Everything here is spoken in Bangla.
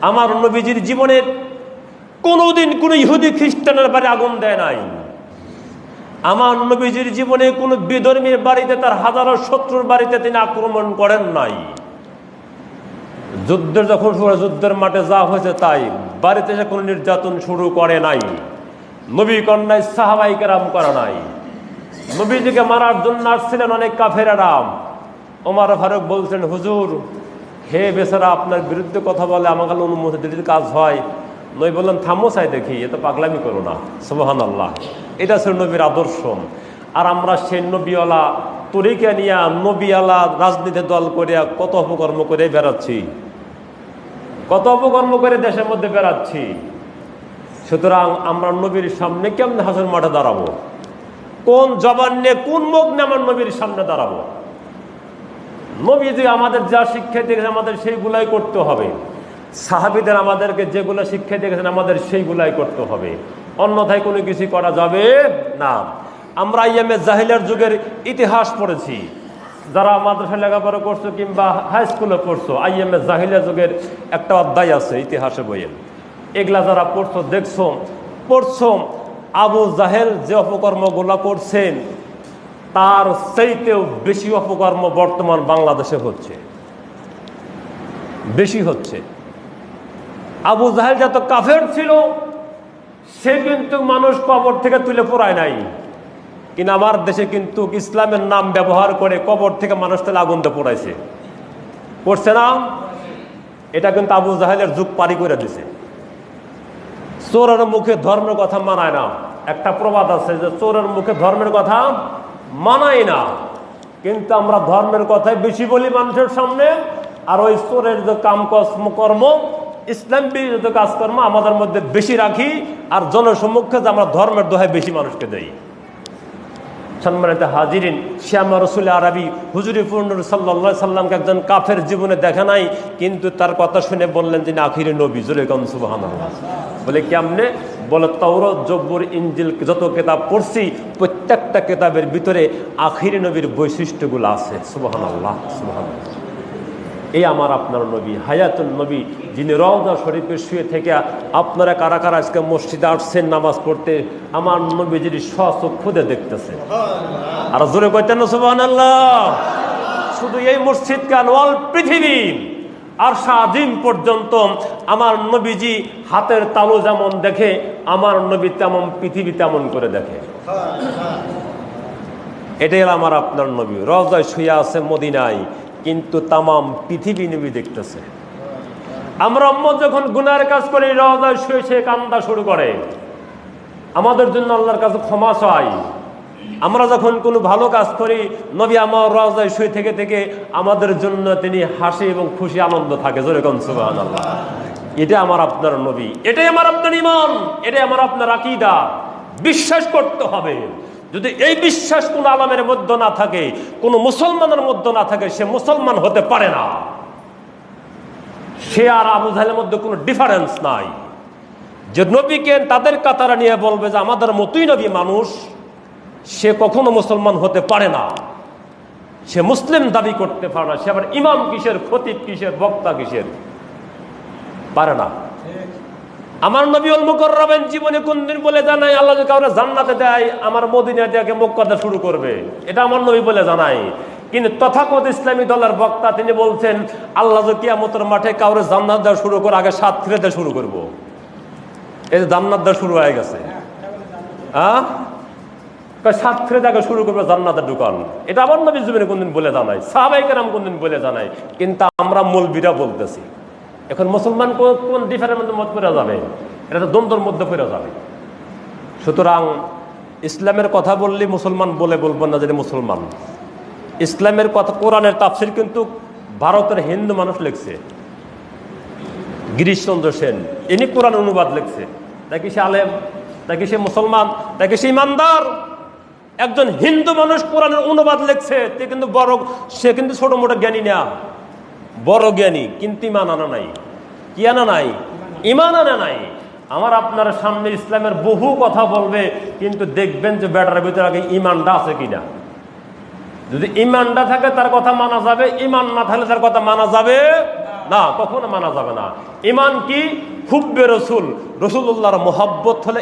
আমার নবীজির জীবনে কোনোদিন কোনো ইহুদি খ্রিস্টানের বাড়ি আগুন দেয় নাই। আমার নবীজির জীবনে কোনো বিধর্মীর বাড়িতে, তার হাজারো শত্রুর বাড়িতে তিনি আক্রমণ করেন নাই। যুদ্ধের যখন যুদ্ধের মাঠে যা হয়েছে তাই, বাড়িতে এসে কোনো নির্যাতন শুরু করে নাই। নবী কন্যায় সাহাবাই কেরাম করে নাই। নবীজিকে মারার জন্য আসছিলেন অনেক কাফেরেরা। ওমর ফারুক বলছেন, হুজুর হে বেচারা আপনার বিরুদ্ধে কথা বলে, আমাকে অনুমতি দিলে কাজ হয়। নবী বললেন, থামো চাই দেখি, এ তো পাগলামি করো না। সুবহানাল্লাহ। এটা ছিল নবীর আদর্শ। আর আমরা সেই নবীওয়ালা তরিকা নিয়ে নবীওয়ালা রাজনীতি দল করে কত অপকর্ম করে বেড়াচ্ছি, কত অপকর্ম করে দেশের মধ্যে বেড়াচ্ছি। সুতরাং আমরা নবীর সামনে কেমনে হাসর মাঠে দাঁড়াবো? কোন জবান নিয়ে, কোন মুখ নিয়ে আমার নবীর সামনে দাঁড়াবো? নবী যে আমাদের যা শিক্ষা দিয়েছেন আমাদের সেইগুলাই করতে হবে। সাহাবীদের আমাদেরকে যেগুলো শিক্ষা দিয়েছেন আমাদের সেইগুলাই করতে হবে, অন্যথায় কোনো কিছু করা যাবে না। আমরা আইয়ামে জাহিলিয়ার যুগের ইতিহাস পড়েছি, যারা মাদ্রাসা লেখাপড়া করছো কিংবা হাই স্কুলে পড়ছো, আইয়ামে জাহিলিয়া যুগের একটা অধ্যায় আছে ইতিহাসে বইয়ে। এগুলা যারা পড়ছো, দেখছো, পড়ছো, আবু জাহেল যে অপকর্মগুলো করছেন তার চাইতেও বেশি অপকর্ম বর্তমান বাংলাদেশে হচ্ছে, বেশি হচ্ছে। আবু জাহেল যত কাফের ছিল, সে কিন্তু মানুষ কবর থেকে তুলে পোড়ায় নাই। কিন্তু আমার দেশে কিন্তু ইসলামের নাম ব্যবহার করে কবর থেকে মানুষ তুলে আগুন দিয়ে পোড়াইছে, করছে না? এটা কিন্তু আবু জাহেলের যুগ পারি করে দিছে। চোরের মুখে ধর্মের কথা মানায় না। একটা প্রবাদ আছে যে চোরের মুখে ধর্মের কথা মানাই না, কিন্তু আমরা ধর্মের কথাই বেশি বলি মানুষের সামনে। আর ওই চোরের যে কর্ম, ইসলাম বিরোধী কাজকর্ম আমাদের মধ্যে বেশি রাখি, আর জনসম্মুখে যে আমরা ধর্মের দোহাই বেশি মানুষকে দেই। সম্মানিত হাজিরিন, শ্যামা রসুল আরবি হুজুরি পূর্ণ সাল্লাল্লাহু সাল্লামকে একজন কাফের জীবনে দেখা নাই, কিন্তু তার কথা শুনে বললেন তিনি আখিরি নবী। জোরে কোন সুবহানাল্লাহ। বলে কেমনে? বলে তাওরাত, জব্বুর, ইনজিল যত কিতাব পড়ছি প্রত্যেকটা কিতাবের ভিতরে আখিরি নবীর বৈশিষ্ট্যগুলো আছে। সুবহানাল্লাহ, সুবহানাল্লাহ। এই আমার আপনার নবী, হায়াতুন নবী, যিনি রওজা শরীফে শুয়ে থেকে আপনারা কারা কারা আজকে মসজিদে আসছেন নামাজ পড়তে, আমার নবীজির স্বচক্ষুতে দেখতেছে। আর জোরে কইতেন না সুবহানাল্লাহ। শুধু এই মসজিদ কেন, অল পৃথিবী আর শাহিম পর্যন্ত আমার নবীজি হাতের তালু যেমন দেখে, আমার নবী তেমন পৃথিবী তেমন করে দেখে। এটাই আমার আপনার নবী, রওজায় শুয়ে আছে মদিনায়, কিন্তু তামাম পৃথিবী নবী দেখতেছে। আমরা যখন গুনার কাজ করি, রওজায় শুয়ে সে কান্দা শুরু করে, আমাদের জন্য আল্লাহর কাছে ক্ষমা চাই। আমরা যখন কোনো ভালো কাজ করি, নবী আমার রওজায় শুয়ে থেকে থেকে আমাদের জন্য তিনি হাসি এবং খুশি আনন্দ থাকে। জোরে কোন সুবহানাল্লাহ। এটা আমার আপনার নবী, এটাই আমার আপনার ঈমান, এটাই আমার আপনার আকীদা। বিশ্বাস করতে হবে। যদি এই বিশ্বাস কোন আলেমের মধ্যে না থাকে, কোন মুসলমানের মধ্যে না থাকে, সে মুসলমান হতে পারে না। সে আর আবু জাহেলের মধ্যে কোনো ডিফারেন্স নাই। যে নবীকে তাদের কাতারে নিয়ে বলবে যে আমাদের মতোই নবী মানুষ, সে কখনো মুসলমান হতে পারে না। সে মুসলিম দাবি করতে পারে না। সে আবার ইমাম কিসের, খতিব কিসের, বক্তা কিসের, পারে না। আমার নবী আল মুকাররামের জীবনে কোনদিন বলে জানাই আল্লাহ যদি কাউকে জান্নাতে দেয়, আমার মদিনা থেকে মক্কাতে শুরু করবে, এটা আমার নবী বলে জানাই। কিন্তু তথাকথিত ইসলামী দলের বক্তা তিনি বলছেন আল্লাহ যদি কিয়ামতের মাঠে কাউরে জান্নাত দেওয়া শুরু করে, আগে সাতক্ষীরা দিয়ে শুরু করব। এই যে জান্নাত দেওয়া শুরু হয়ে গেছে, সাতক্ষীরা থেকে শুরু করবে জান্নাতের দোকান। এটা আমার নবী জীবনে কোনদিন বলে জানাই, সাহাবায়ে কেরাম কোনদিন বলে জানাই, কিন্তু আমরা মৌলবীরা বলতেছি। এখন মুসলমান কোন ডিফারেন্টের মধ্যে পড়ে যাবে? এটা তো দ্বন্দ্বের মধ্যে পড়ে যাবে। সুতরাং ইসলামের কথা বললে মুসলমান বলে বলবো না যে মুসলমান। ইসলামের কথা, কোরআনের তাফসীর কিন্তু ভারতের হিন্দু মানুষ লিখছে, গিরিশচন্দ্র সেন, ইনি কোরআন অনুবাদ লিখছে। দেখি সে আলেম, দেখি সে মুসলমান, দেখি সে ইমানদার। একজন হিন্দু মানুষ কোরআনের অনুবাদ লিখছে, সে কিন্তু ছোট মোটো জ্ঞানী না, বড় জ্ঞানী, কিন্তু ইমান আনা নাই। কি আনা নাই? ইমান আনা নাই। আমার আপনার সামনে ইসলামের বহু কথা বলবে, কিন্তু দেখবেন যে বেটার ভিতরে আগে ইমানটা আছে কিনা। যদি ইমানটা থাকে তার কথা মানা যাবে, ইমান না থাকলে তার কথা মানা যাবে না, কখনো মানা যাবে না। ইমান কি? হুব্বে রসুল, রসুল্লাহর মোহাব্বত হলে